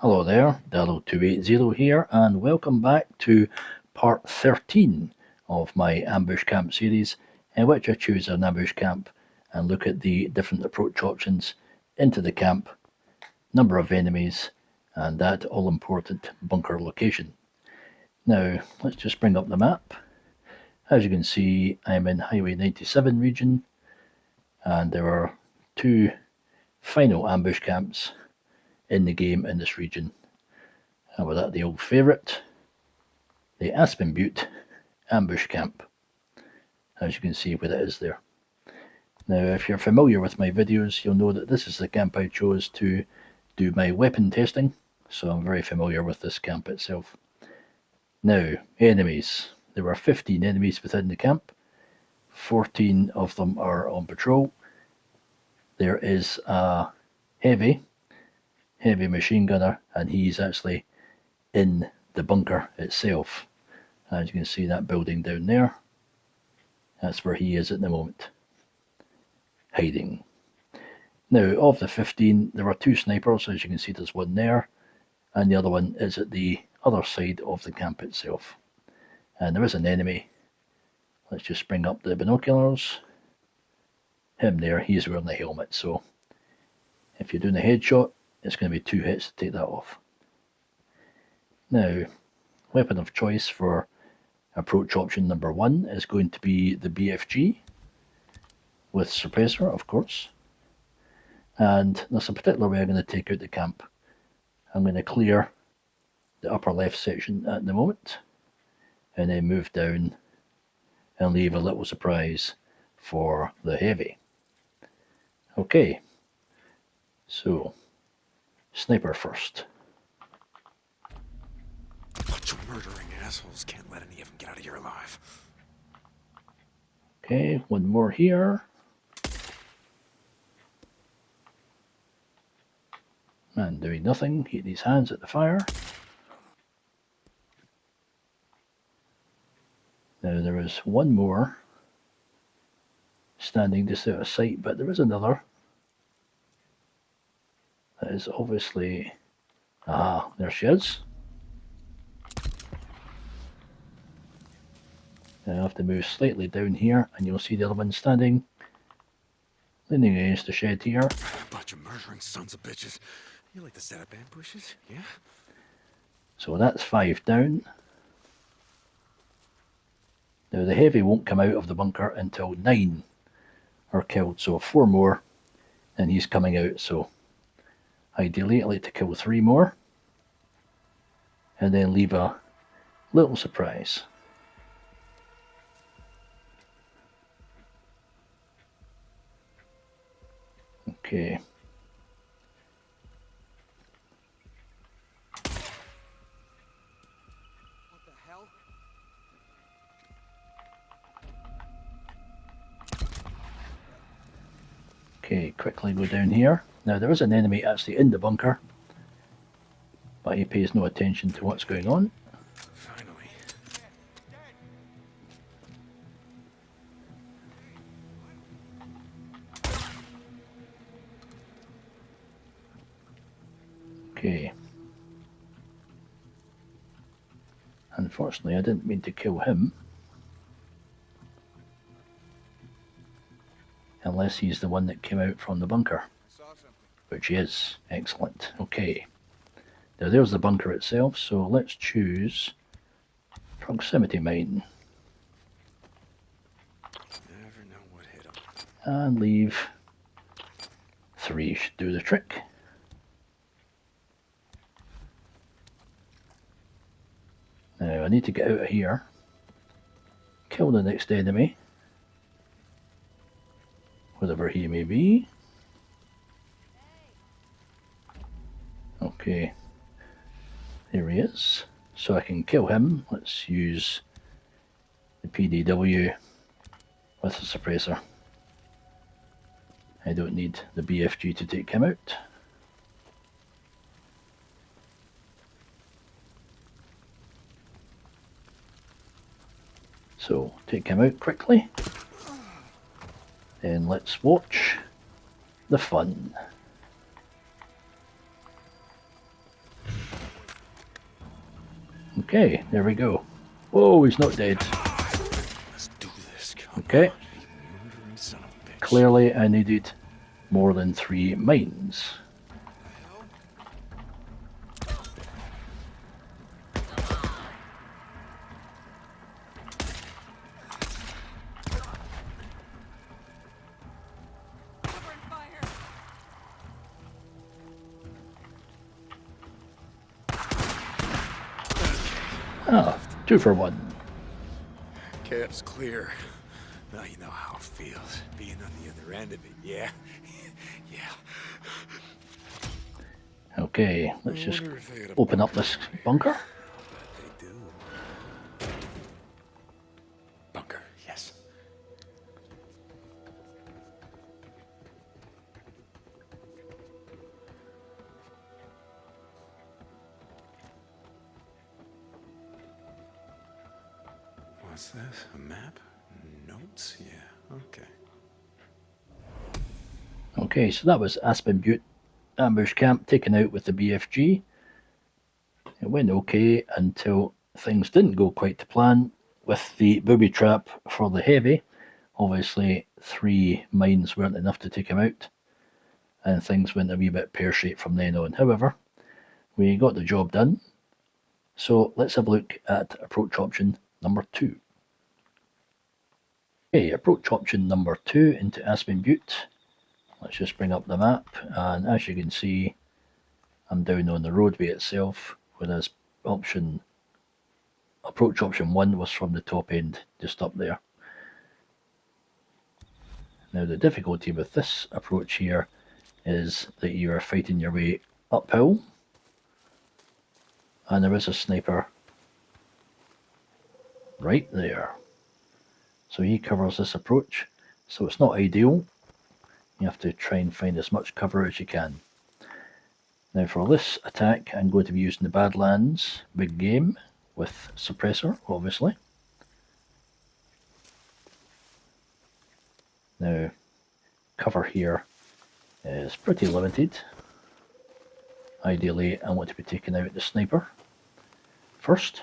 Hello there, Darrow280 here, and welcome back to part 13 of my ambush camp series, in which I choose an ambush camp and look at the different approach options into the camp, number of enemies, and that all important bunker location. Now, let's just bring up the map. As you can see, I'm in Highway 97 region, and there are two final ambush camps in the game in this region. How about that, the old favourite, the Aspen Butte ambush camp, as you can see where it is there. Now, if you're familiar with my videos, you'll know that this is the camp I chose to do my weapon testing, so I'm very familiar with this camp itself. Now, enemies. There were 15 enemies within the camp. 14 of them are on patrol. There is a heavy machine gunner, and he's actually in the bunker itself. As you can see, that building down there, that's where he is at the moment, hiding. Now, of the 15, there are two snipers. As you can see, there's one there, and the other one is at the other side of the camp itself. And there is an enemy. Let's just bring up the binoculars. Him there, he's wearing the helmet, so if you're doing a headshot, it's going to be 2 hits to take that off. Now, weapon of choice for approach option number 1 is going to be the BFG with suppressor, of course. And there's a particular way I'm going to take out the camp. I'm going to clear the upper left section at the moment, and then move down and leave a little surprise for the heavy. Okay, so sniper first. Bunch of murdering assholes, can't let any of them get out of here alive. Okay, one more here. And doing nothing, keep these hands at the fire. Now there is one more standing just out of sight, but there is another. That is obviously... Ah, there she is. I have to move slightly down here, and you'll see the other one standing, leaning against the shed here. Bunch of murdering sons of bitches. You like to set up ambushes, yeah? So that's 5 down. Now the heavy won't come out of the bunker until 9 are killed, so 4 more, and he's coming out. So ideally I'd like to kill 3 more, and then leave a little surprise. Okay. What the hell? Okay, quickly go down here. Now there is an enemy actually in the bunker, but he pays no attention to what's going on. Finally. Okay. Unfortunately, I didn't mean to kill him. Unless he's the one that came out from the bunker. Which he is. Excellent. Okay. Now there's the bunker itself, so let's choose proximity mine. Never know what hit him. And leave 3 should do the trick. Now I need to get out of here, kill the next enemy, whatever he may be. Okay, there he is. So I can kill him. Let's use the PDW with the suppressor. I don't need the BFG to take him out. So take him out quickly. Then let's watch the fun. Okay, there we go. Whoa, he's not dead. Let's do this. Come Okay. on, you murdering son of a bitch. Clearly I needed more than 3 mines. Ah, 2 for 1. Camp's clear. Now you know how it feels, being on the other end of it, yeah? Yeah. Okay, let's I just wonder if they got a open up this bunker. They do. Bunker, yes. What's this? A map? Notes? Yeah, okay. Okay, so that was Aspen Butte ambush camp taken out with the BFG. It went okay until things didn't go quite to plan with the booby trap for the heavy. Obviously 3 mines weren't enough to take him out, and things went a wee bit pear-shaped from then on. However, we got the job done, so let's have a look at approach option number 2. Okay, approach option number 2 into Aspen Butte. Let's just bring up the map, and as you can see, I'm down on the roadway itself, whereas approach option 1 was from the top end, just up there. Now the difficulty with this approach here is that you are fighting your way uphill, and there is a sniper right there. So he covers this approach, so it's not ideal. You have to try and find as much cover as you can. Now for this attack, I'm going to be using the Badlands Big Game with suppressor, obviously. Now, cover here is pretty limited. Ideally, I want to be taking out the sniper first.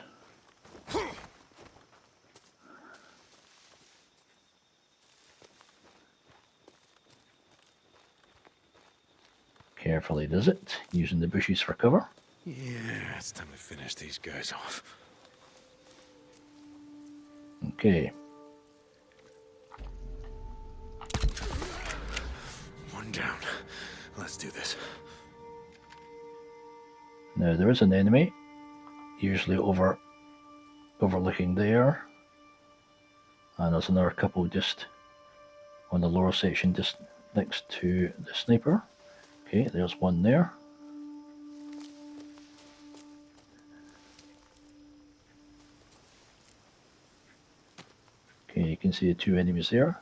Carefully does it, using the bushes for cover. Yeah, it's time to finish these guys off. Okay. One down. Let's do this. Now there is an enemy, usually overlooking there, and there's another couple just on the lower section, just next to the sniper. Okay, there's one there. Okay, you can see the 2 enemies there.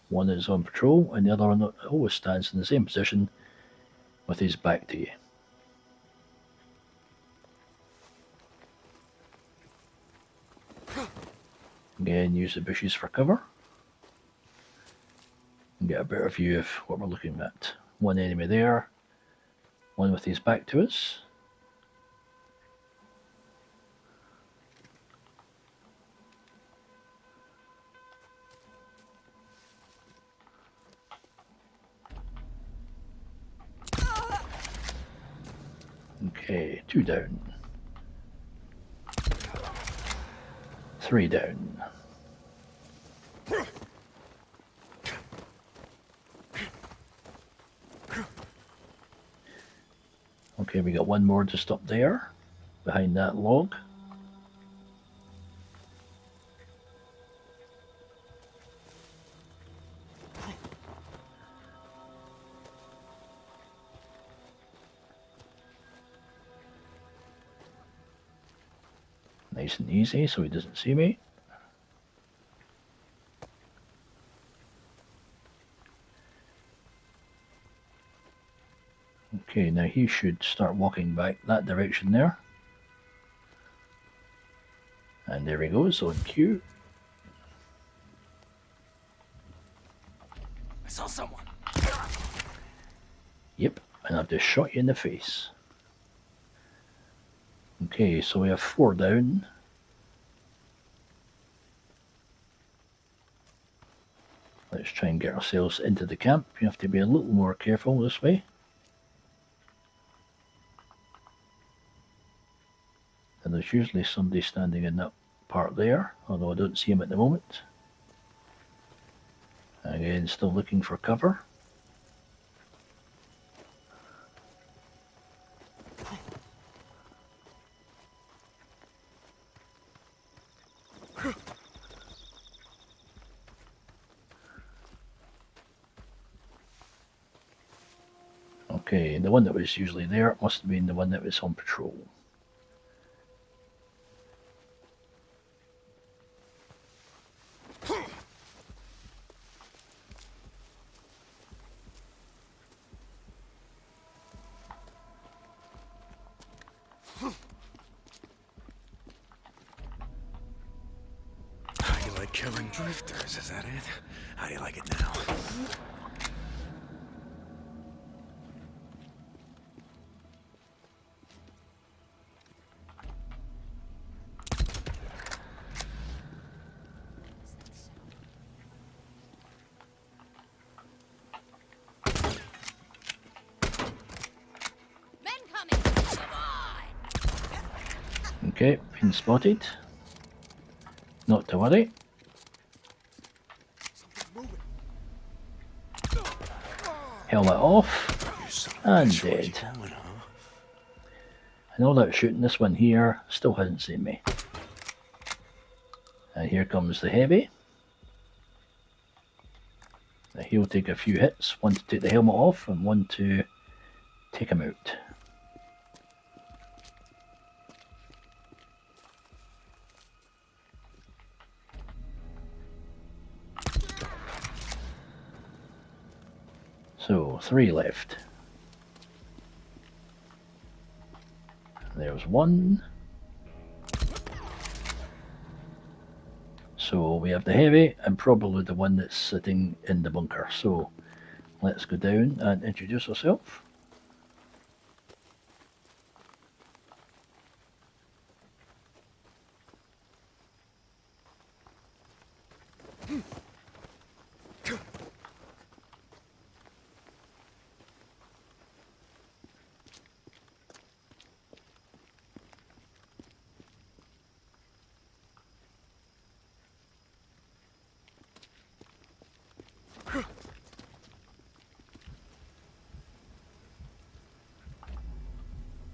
One is on patrol, and the other one always stands in the same position with his back to you. Again, use the bushes for cover and get a better view of what we're looking at. One enemy there, one with his back to us. Okay, 2 down. 3 down. Okay, we got one more just up there, behind that log. Nice and easy, so he doesn't see me. Okay, now he should start walking back that direction there. And there he goes, on cue. I saw someone. Yep, and I've just shot you in the face. Okay, so we have 4 down. Let's try and get ourselves into the camp. You have to be a little more careful this way. And there's usually somebody standing in that part there, although I don't see him at the moment. Again, still looking for cover. Okay, the one that was usually there must have been the one that was on patrol. How you like killing drifters, is that it? How do you like it now? Okay, been spotted. Not to worry. Helmet off. And dead. And all that shooting, this one here still hasn't seen me. And here comes the heavy. Now he'll take a few hits, one to take the helmet off and one to take him out. So 3 left. There's 1. So we have the heavy and probably the one that's sitting in the bunker. So let's go down and introduce ourselves.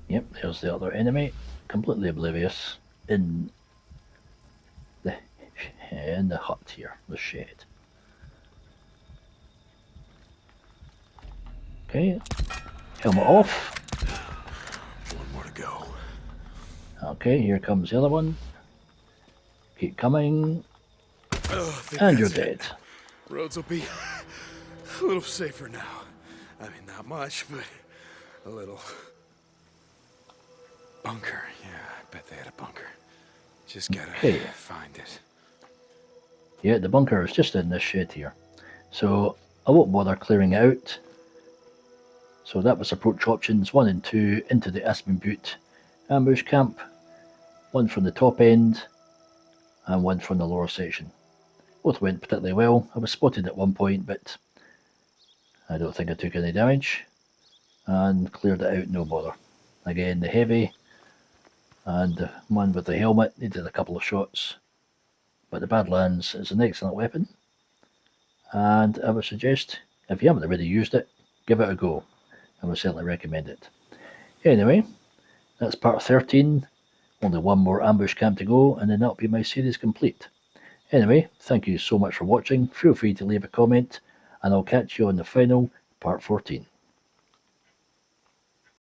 Yep, there's the other enemy, completely oblivious in the hut here, the shed. Okay, helmet off. One more to go. Okay, here comes the other one. Keep coming. And you're dead. Roads will be a little safer now. I mean, not much, but a little. Bunker, yeah, I bet they had a bunker. Just gotta find it. Yeah, the bunker is just in this shed here. So I won't bother clearing it out. So that was approach options 1 and 2 into the Aspen Butte ambush camp. 1 from the top end and 1 from the lower section. Both went particularly well. I was spotted at one point, but I don't think I took any damage. And cleared it out, no bother. Again, the heavy and the one with the helmet needed a couple of shots. But the Badlands is an excellent weapon. And I would suggest, if you haven't already used it, give it a go. I would certainly recommend it. Anyway, that's part 13. Only 1 more ambush camp to go, and then that'll be my series complete. Anyway, thank you so much for watching. Feel free to leave a comment, and I'll catch you on the final part 14.